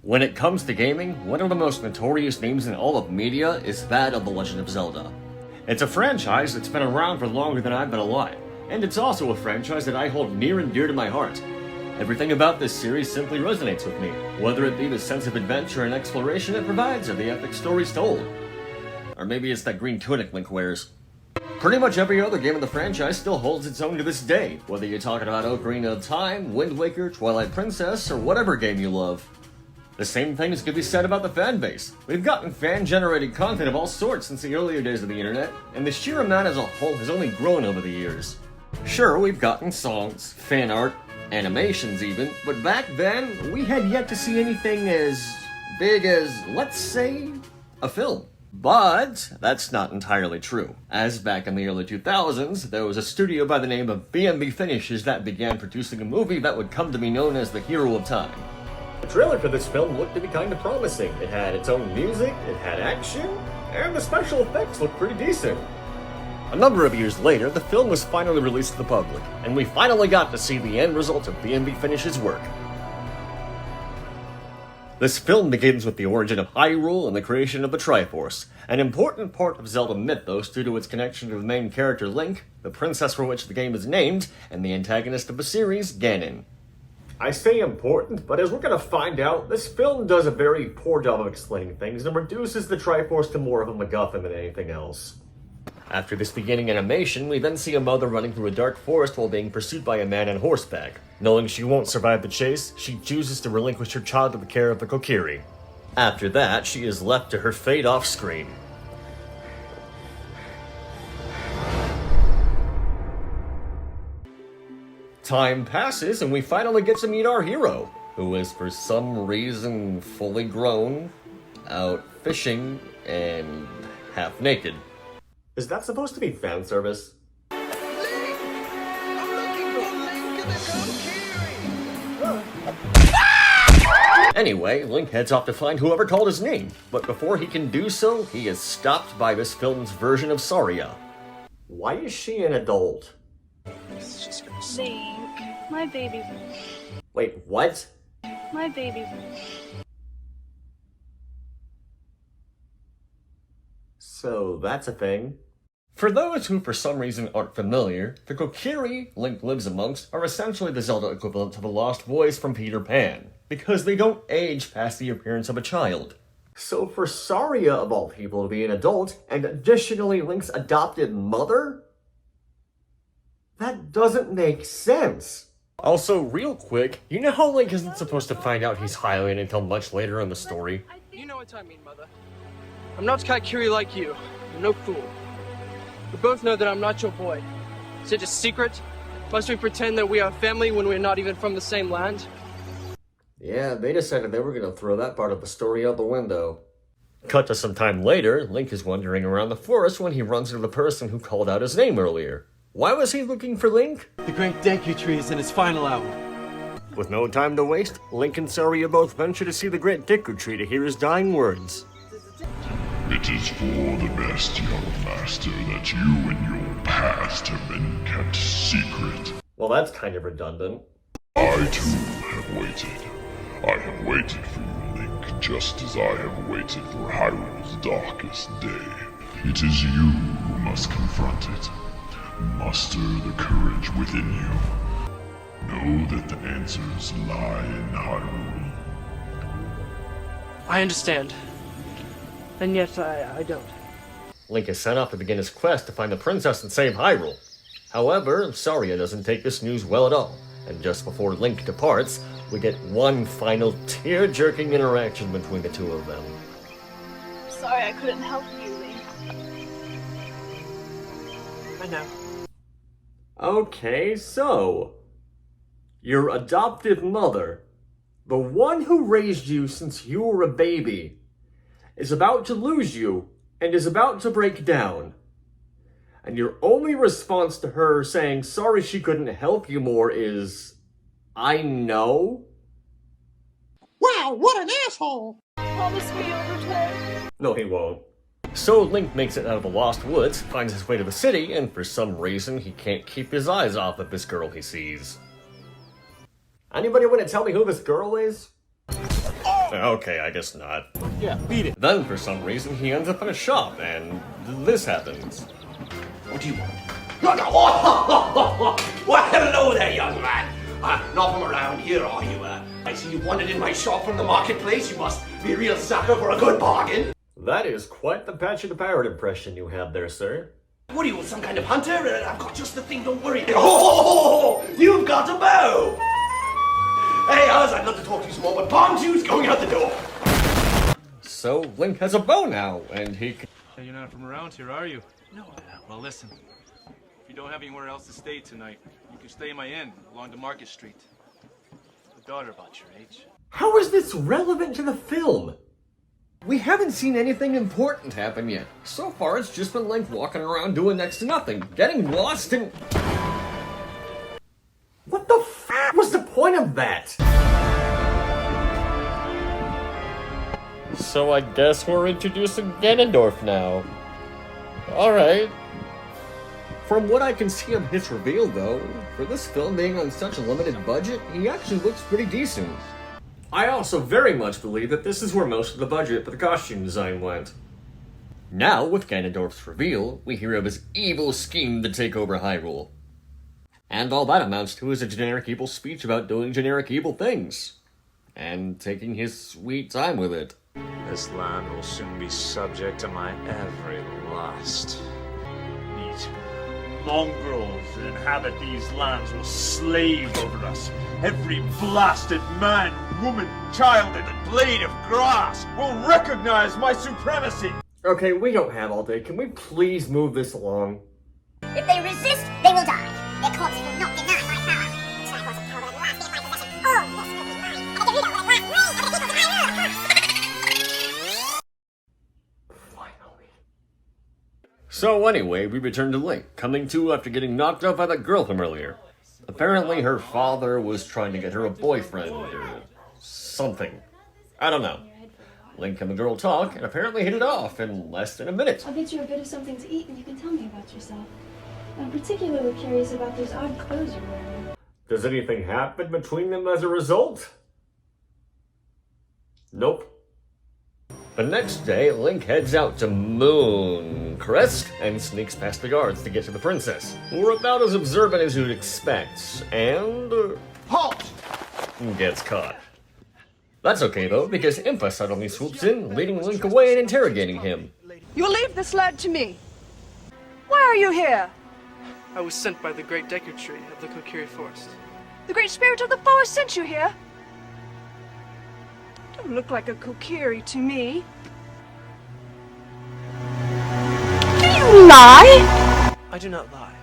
When it comes to gaming, one of the most notorious names in all of media is that of The Legend of Zelda. It's a franchise that's been around for longer than I've been alive, and it's also a franchise that I hold near and dear to my heart. Everything about this series simply resonates with me, whether it be the sense of adventure and exploration it provides or the epic stories told. Or maybe it's that green tunic Link wears. Pretty much every other game in the franchise still holds its own to this day, whether you're talking about Ocarina of Time, Wind Waker, Twilight Princess, or whatever game you love. The same things could be said about the fanbase. We've gotten fan-generated content of all sorts since the earlier days of the internet, and the sheer amount as a whole has only grown over the years. Sure, we've gotten songs, fan art, animations even, but back then, we had yet to see anything as big as, let's say, a film. But that's not entirely true, as back in the early 2000s, there was a studio by the name of B&B Finishes that began producing a movie that would come to be known as the Hero of Time. The trailer for this film looked to be kind of promising. It had its own music, it had action, and the special effects looked pretty decent. A number of years later, the film was finally released to the public, and we finally got to see the end result of B&B Finish's work. This film begins with the origin of Hyrule and the creation of the Triforce, an important part of Zelda mythos due to its connection to the main character Link, the princess for which the game is named, and the antagonist of the series, Ganon. I say important, but as we're gonna find out, this film does a very poor job of explaining things and reduces the Triforce to more of a MacGuffin than anything else. After this beginning animation, we then see a mother running through a dark forest while being pursued by a man on horseback. Knowing she won't survive the chase, she chooses to relinquish her child to the care of the Kokiri. After that, she is left to her fate off-screen. Time passes, and we finally get to meet our hero, who is for some reason fully grown, out fishing, and half naked. Is that supposed to be fan service? Anyway, Link heads off to find whoever called his name, but before he can do so, he is stopped by this film's version of Saria. Why is she an adult? Link, my baby. Wait, what? My baby. So that's a thing. For those who for some reason aren't familiar, the Kokiri Link lives amongst are essentially the Zelda equivalent to the Lost Boys from Peter Pan, because they don't age past the appearance of a child. So for Saria of all people to be an adult, and additionally Link's adopted mother? That doesn't make sense. Also, real quick, you know how Link isn't supposed to find out he's Hylian until much later in the story? You know what I mean, Mother. I'm not Kaikiri like you. I'm no fool. We both know that I'm not your boy. Is it a secret? Must we pretend that we are family when we're not even from the same land? Yeah, they decided they were gonna throw that part of the story out the window. Cut to some time later, Link is wandering around the forest when he runs into the person who called out his name earlier. Why was he looking for Link? The great Deku Tree is in its final hour. With no time to waste, Link and Saria both venture to see the great Deku Tree to hear his dying words. It is for the best, young master, that you and your past have been kept secret. Well, that's kind of redundant. I too have waited. I have waited for you, Link, just as I have waited for Hyrule's darkest day. It is you who must confront it. Muster the courage within you. Know that the answers lie in Hyrule. I understand. And yet, I don't. Link is sent off to begin his quest to find the princess and save Hyrule. However, Saria doesn't take this news well at all, and just before Link departs, we get one final tear-jerking interaction between the two of them. Sorry I couldn't help you, Link. I know. Okay, so... your adoptive mother, the one who raised you since you were a baby, is about to lose you and is about to break down. And your only response to her saying sorry she couldn't help you more is, I know? Wow, what an asshole! Promise me you'll return. No, he won't. So Link makes it out of the Lost Woods, finds his way to the city, and for some reason he can't keep his eyes off of this girl he sees. Anybody want to tell me who this girl is? Oh! Okay, I guess not. Yeah, beat it. Then, for some reason, he ends up in a shop, and this happens. What do you want? Well, hello there, young man. Not from around here, are you? I see you wandered in my shop from the marketplace. You must be a real sucker for a good bargain. That is quite the Patchy the Pirate impression you have there, sir. What are you, some kind of hunter? I've got just the thing, don't worry. Oh, you've got a bow. Hey, I'd love to talk to you some more, but Bomb 2's going out the door. So, Link has a bow now, and he can... Hey, you're not from around here, are you? No. Well, listen. If you don't have anywhere else to stay tonight, you can stay in my inn along the Market Street. A daughter about your age. How is this relevant to the film? We haven't seen anything important happen yet. So far, it's just been Link walking around doing next to nothing, getting lost and... What the f*** was the point of that? So I guess we're introducing Ganondorf now. Alright. From what I can see of his reveal, though, for this film being on such a limited budget, he actually looks pretty decent. I also very much believe that this is where most of the budget for the costume design went. Now, with Ganondorf's reveal, we hear of his evil scheme to take over Hyrule. And all that amounts to is a generic evil speech about doing generic evil things. And taking his sweet time with it. This land will soon be subject to my every lust. These mongrels that inhabit these lands will slave over us. Every blasted man, woman, child, and a blade of grass will recognize my supremacy! Okay, we don't have all day. Can we please move this along? If they resist, they will die. Their corpses will not deny my power. The Triforce of power will at last be in my possession. All this will be mine. And the Gerudo will at last reign over the peoples of Hyrule. Finally. So anyway, we return to Link, coming to after getting knocked out by that girl from earlier. Apparently her father was trying to get her a boyfriend, or something. I don't know. Link and the girl talk, and apparently hit it off in less than a minute. I'll get you a bit of something to eat and you can tell me about yourself. I'm particularly curious about those odd clothes you're wearing. Does anything happen between them as a result? Nope. The next day, Link heads out to Moon Crest and sneaks past the guards to get to the princess, who are about as observant as you'd expect, and... Halt! Gets caught. That's okay though, because Impa suddenly swoops in, leading Link away and interrogating him. You leave this lad to me. Why are you here? I was sent by the great Deku Tree of the Kokiri Forest. The great spirit of the forest sent you here? Don't look like a Kokiri to me. Do you lie? I do not lie.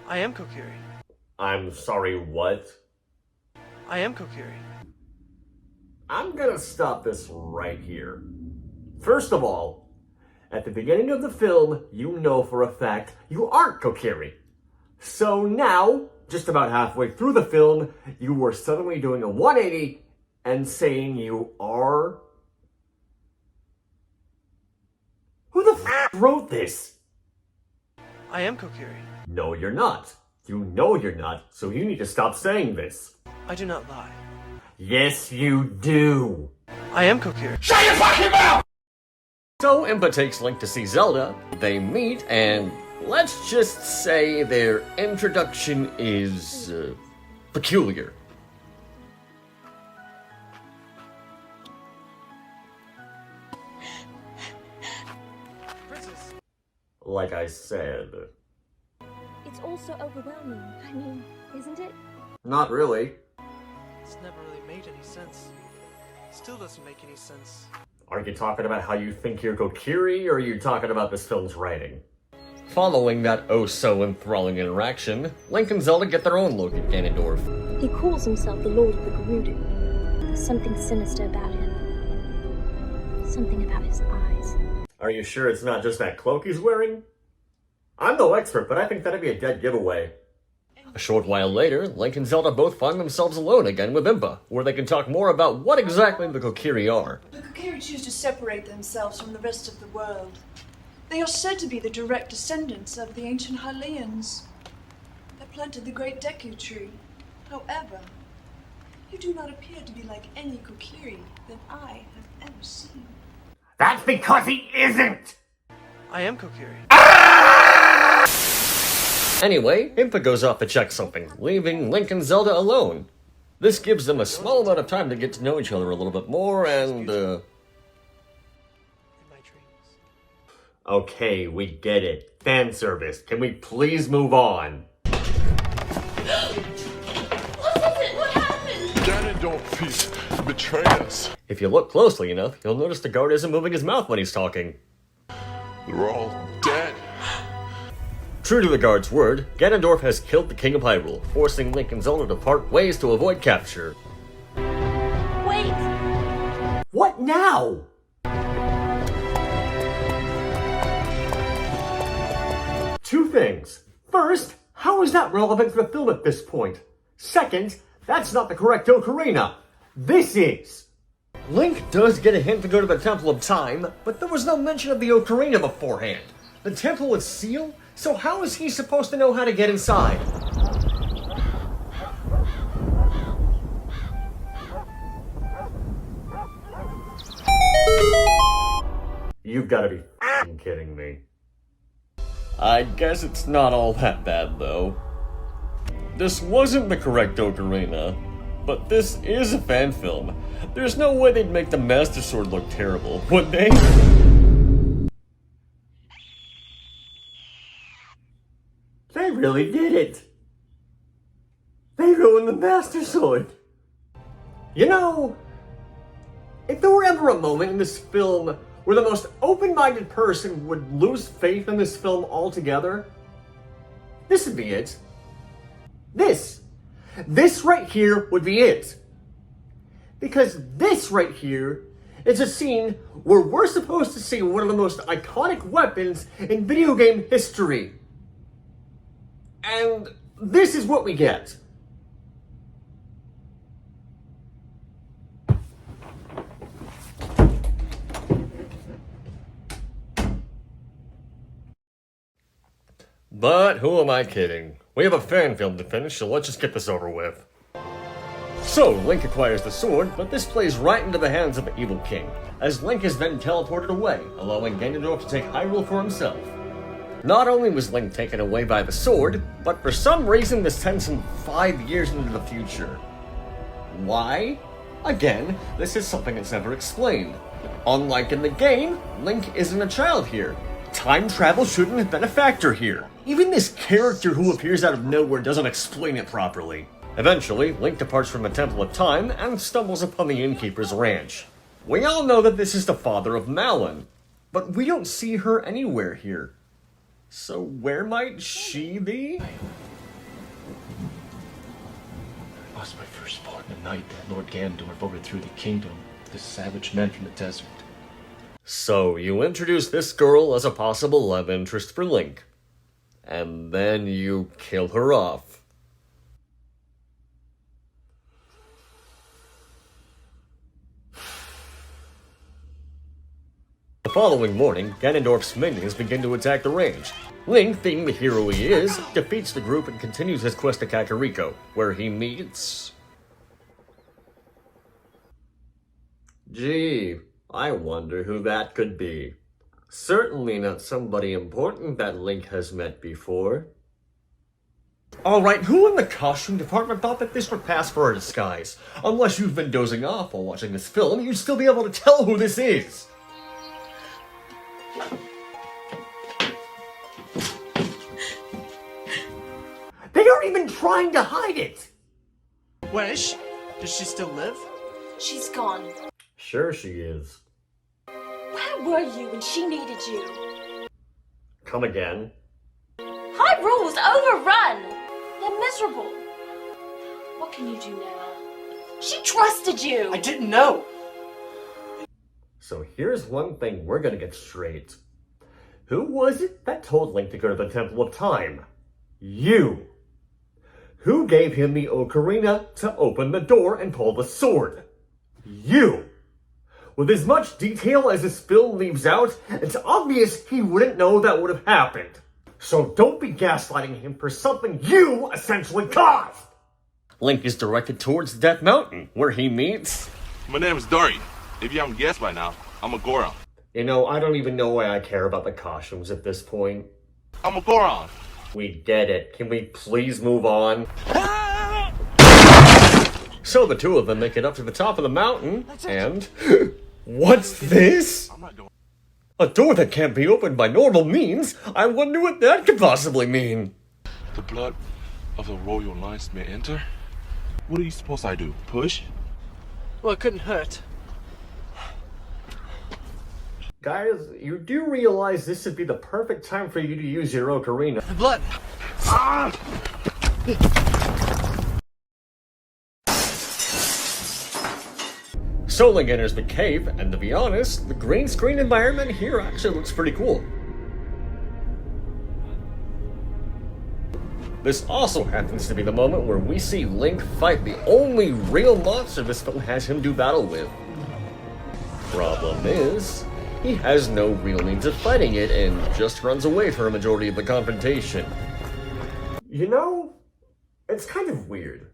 I am Kokiri. I'm sorry, what? I am Kokiri. I'm gonna stop this right here. First of all, at the beginning of the film, you know for a fact you aren't Kokiri. So now, just about halfway through the film, you were suddenly doing a 180 and saying you are... Who the f*** wrote this? I am Kokiri. No, you're not. You know you're not, so you need to stop saying this. I do not lie. Yes, you do. I am Kokiri. Shut your fucking mouth! So Impa takes Link to see Zelda, they meet, and let's just say their introduction is, peculiar. Princess. Like I said. It's all so overwhelming. I mean, isn't it? Not really. It's never really made any sense. It still doesn't make any sense. Are you talking about how you think you're Kokiri, or are you talking about this film's writing? Following that oh-so enthralling interaction, Link and Zelda get their own look at Ganondorf. He calls himself the Lord of the Gerudo. There's something sinister about him. Something about his eyes. Are you sure it's not just that cloak he's wearing? I'm no expert, but I think that'd be a dead giveaway. A short while later, Link and Zelda both find themselves alone again with Impa, where they can talk more about what exactly the Kokiri are. The Kokiri choose to separate themselves from the rest of the world. They are said to be the direct descendants of the ancient Hylians that planted the great Deku Tree. However, You do not appear to be like any Kokiri that I have ever seen. That's because he isn't! I am Kokiri. Anyway, Impa goes off to check something, leaving Link and Zelda alone. This gives them a small amount of time to get to know each other a little bit more, and, Okay, we get it. Fan service. Can we please move on? Ganondorf, he's betrayed us. If you look closely enough, you'll notice the guard isn't moving his mouth when he's talking. They're all dead. True to the guard's word, Ganondorf has killed the King of Hyrule, forcing Link and Zelda to part ways to avoid capture. Wait! What now? Two things. First, how is that relevant for the film at this point? Second, that's not the correct ocarina. This is. Link does get a hint to go to the Temple of Time, but there was no mention of the ocarina beforehand. The temple was sealed, so how is he supposed to know how to get inside? You've got to be f***ing kidding me. I guess it's not all that bad, though. This wasn't the correct ocarina, but this is a fan film. There's no way they'd make the Master Sword look terrible, would they? They really did it. They ruined the Master Sword. You know, if there were ever a moment in this film where the most open-minded person would lose faith in this film altogether, this would be it. This right here would be it. Because this right here is a scene where we're supposed to see one of the most iconic weapons in video game history. And this is what we get. But who am I kidding? We have a fan film to finish, so let's just get this over with. So, Link acquires the sword, but this plays right into the hands of the evil king, as Link is then teleported away, allowing Ganondorf to take Hyrule for himself. Not only was Link taken away by the sword, but for some reason this sends him 5 years into the future. Why? Again, this is something that's never explained. Unlike in the game, Link isn't a child here. Time travel shouldn't have been a factor here. Even this character who appears out of nowhere doesn't explain it properly. Eventually, Link departs from the Temple of Time and stumbles upon the innkeeper's ranch. We all know that this is the father of Malon, but we don't see her anywhere here. So where might she be? I lost my firstborn the night that Lord Ganondorf overthrew the kingdom of the savage men from the desert. So you introduce this girl as a possible love interest for Link. And then you kill her off. The following morning, Ganondorf's minions begin to attack the range. Link, being the hero he is, defeats the group and continues his quest to Kakariko, where he meets... Gee, I wonder who that could be. Certainly not somebody important that Link has met before. Alright, who in the costume department thought that this would pass for a disguise? Unless you've been dozing off while watching this film, you'd still be able to tell who this is. They aren't even trying to hide it! Where is she? Does she still live? She's gone. Sure she is. Where were you when she needed you? Come again. Hyrule's overrun! They're miserable. What can you do now? She trusted you! I didn't know! So here's one thing we're gonna get straight. Who was it that told Link to go to the Temple of Time? You! Who gave him the ocarina to open the door and pull the sword? You! With as much detail as this film leaves out, it's obvious he wouldn't know that would have happened. So don't be gaslighting him for something you essentially caused! Link is directed towards Death Mountain, where he meets... My name is Dorian. If you haven't guessed by now, I'm a Goron. You know, I don't even know why I care about the costumes at this point. I'm a Goron. We get it. Can we please move on? So the two of them make it up to the top of the mountain, and... What's this? A door that can't be opened by normal means? I wonder what that could possibly mean. The blood of the royal knights may enter? What are you supposed I do? Push? Well, it couldn't hurt. Guys, you do realize this would be the perfect time for you to use your ocarina. The blood! Ah! So Link enters the cave, and to be honest, the green screen environment here actually looks pretty cool. This also happens to be the moment where we see Link fight the only real monster this film has him do battle with. Problem is, he has no real means of fighting it and just runs away for a majority of the confrontation. You know, it's kind of weird.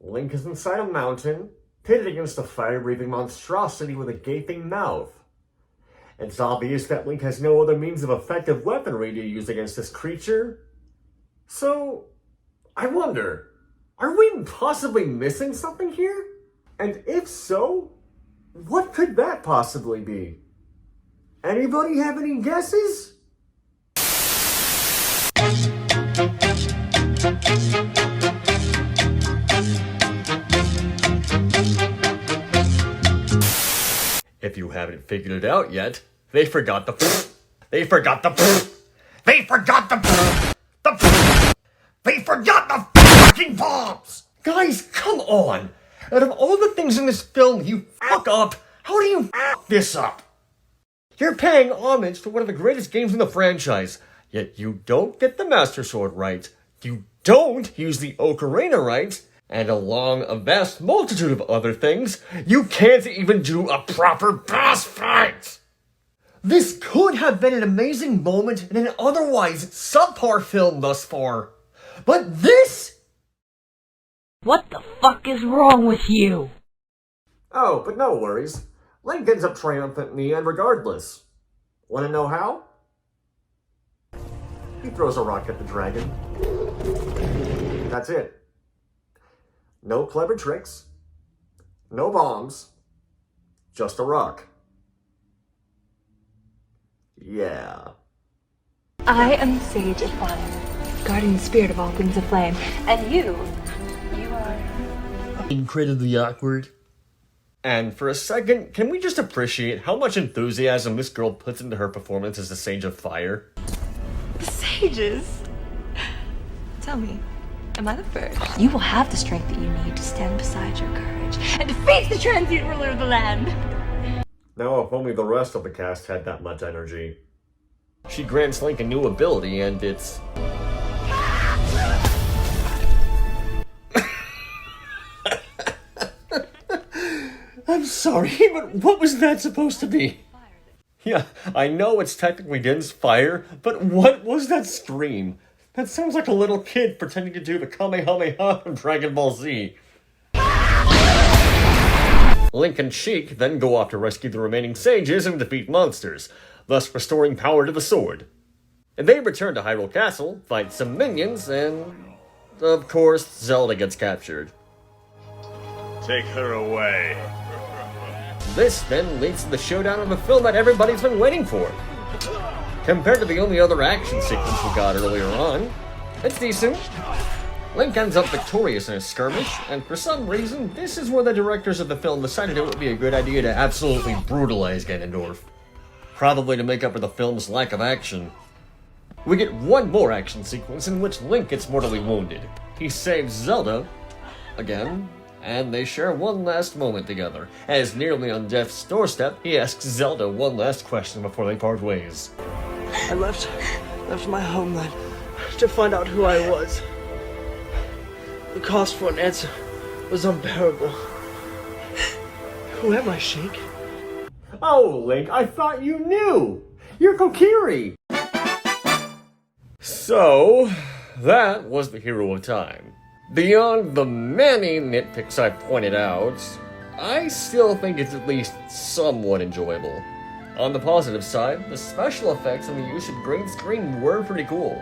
Link is inside a mountain, pitted against a fire-breathing monstrosity with a gaping mouth. It's obvious that Link has no other means of effective weaponry to use against this creature. So, I wonder, are we possibly missing something here? And if so, what could that possibly be? Anybody have any guesses? If you haven't figured it out yet, they forgot the fucking bombs! Guys, come on! Out of all the things in this film you fuck up, how do you fuck this up? You're paying homage to one of the greatest games in the franchise, yet you don't get the Master Sword right, you don't use the Ocarina right, and along a vast multitude of other things, you can't even do a proper boss fight! This could have been an amazing moment in an otherwise subpar film thus far. But this? What the fuck is wrong with you? Oh, but no worries. Link ends up triumphant in the end regardless. Wanna know how? He throws a rock at the dragon. That's it. No clever tricks. No bombs. Just a rock. Yeah. I am the Sage of Fire, guardian spirit of all things aflame, and you are... Incredibly awkward. And for a second, can we just appreciate how much enthusiasm this girl puts into her performance as the Sage of Fire? The sages? Tell me, am I the first? You will have the strength that you need to stand beside your courage and defeat the transient ruler of the land! Now, if only the rest of the cast had that much energy. She grants Link a new ability, and it's... I'm sorry, but what was that supposed to be? Yeah, I know it's technically Din's fire, but what was that scream? That sounds like a little kid pretending to do the Kamehameha from Dragon Ball Z. Link and Sheik then go off to rescue the remaining sages and defeat monsters, thus restoring power to the sword. And they return to Hyrule Castle, fight some minions, and... of course, Zelda gets captured. Take her away. This then leads to the showdown of the film that everybody's been waiting for. Compared to the only other action sequence we got earlier on, it's decent. Link ends up victorious in a skirmish, and for some reason, this is where the directors of the film decided it would be a good idea to absolutely brutalize Ganondorf. Probably to make up for the film's lack of action. We get one more action sequence in which Link gets mortally wounded. He saves Zelda, again, and they share one last moment together. As nearly on death's doorstep, he asks Zelda one last question before they part ways. I left my homeland to find out who I was. The cost for an answer was unbearable. Who am I, Sheik? Oh, Link, I thought you knew! You're Kokiri! So, that was the hero of time. Beyond the many nitpicks I've pointed out, I still think it's at least somewhat enjoyable. On the positive side, the special effects and the use of green screen were pretty cool.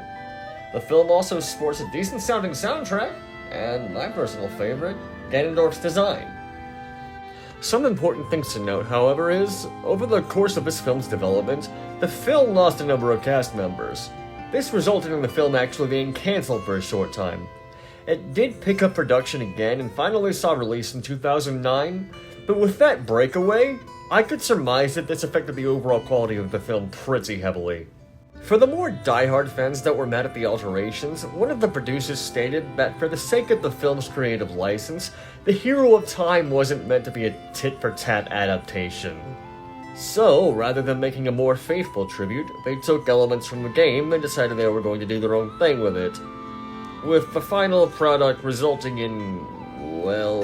The film also sports a decent sounding soundtrack, and my personal favorite, Ganondorf's design. Some important things to note, however, is, over the course of this film's development, the film lost a number of cast members. This resulted in the film actually being cancelled for a short time. It did pick up production again and finally saw release in 2009, but with that breakaway, I could surmise that this affected the overall quality of the film pretty heavily. For the more die-hard fans that were mad at the alterations, one of the producers stated that for the sake of the film's creative license, the Hero of Time wasn't meant to be a tit-for-tat adaptation. So, rather than making a more faithful tribute, they took elements from the game and decided they were going to do their own thing with it. With the final product resulting in, well,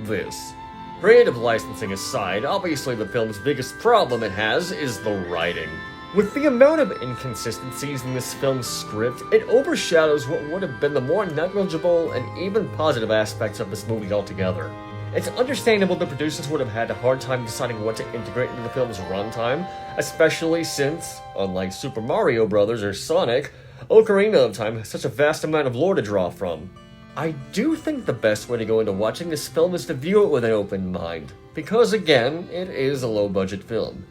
this. Creative licensing aside, obviously the film's biggest problem it has is the writing. With the amount of inconsistencies in this film's script, it overshadows what would have been the more negligible and even positive aspects of this movie altogether. It's understandable the producers would have had a hard time deciding what to integrate into the film's runtime, especially since, unlike Super Mario Bros. Or Sonic, Ocarina of Time has such a vast amount of lore to draw from. I do think the best way to go into watching this film is to view it with an open mind, because again, it is a low-budget film.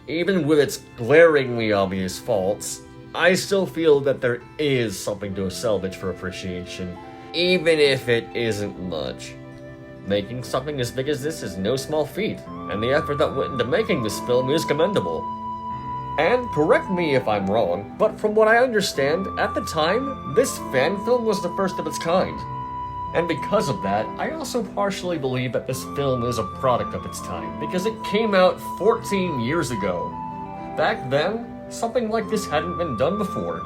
Even with its glaringly obvious faults, I still feel that there is something to salvage for appreciation, even if it isn't much. Making something as big as this is no small feat, and the effort that went into making this film is commendable. And correct me if I'm wrong, but from what I understand, at the time, this fan film was the first of its kind. And because of that, I also partially believe that this film is a product of its time, because it came out 14 years ago. Back then, something like this hadn't been done before.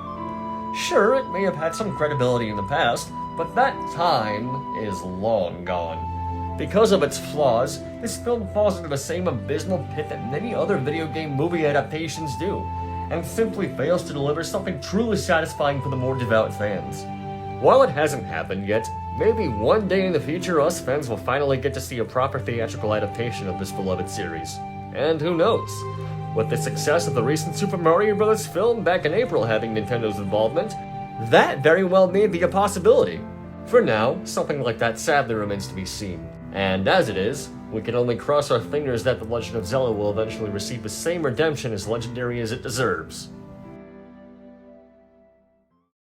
Sure, it may have had some credibility in the past, but that time is long gone. Because of its flaws, this film falls into the same abysmal pit that many other video game movie adaptations do, and simply fails to deliver something truly satisfying for the more devout fans. While it hasn't happened yet, maybe one day in the future us fans will finally get to see a proper theatrical adaptation of this beloved series. And who knows? With the success of the recent Super Mario Bros. Film back in April having Nintendo's involvement, that very well may be a possibility. For now, something like that sadly remains to be seen. And as it is, we can only cross our fingers that The Legend of Zelda will eventually receive the same redemption as legendary as it deserves.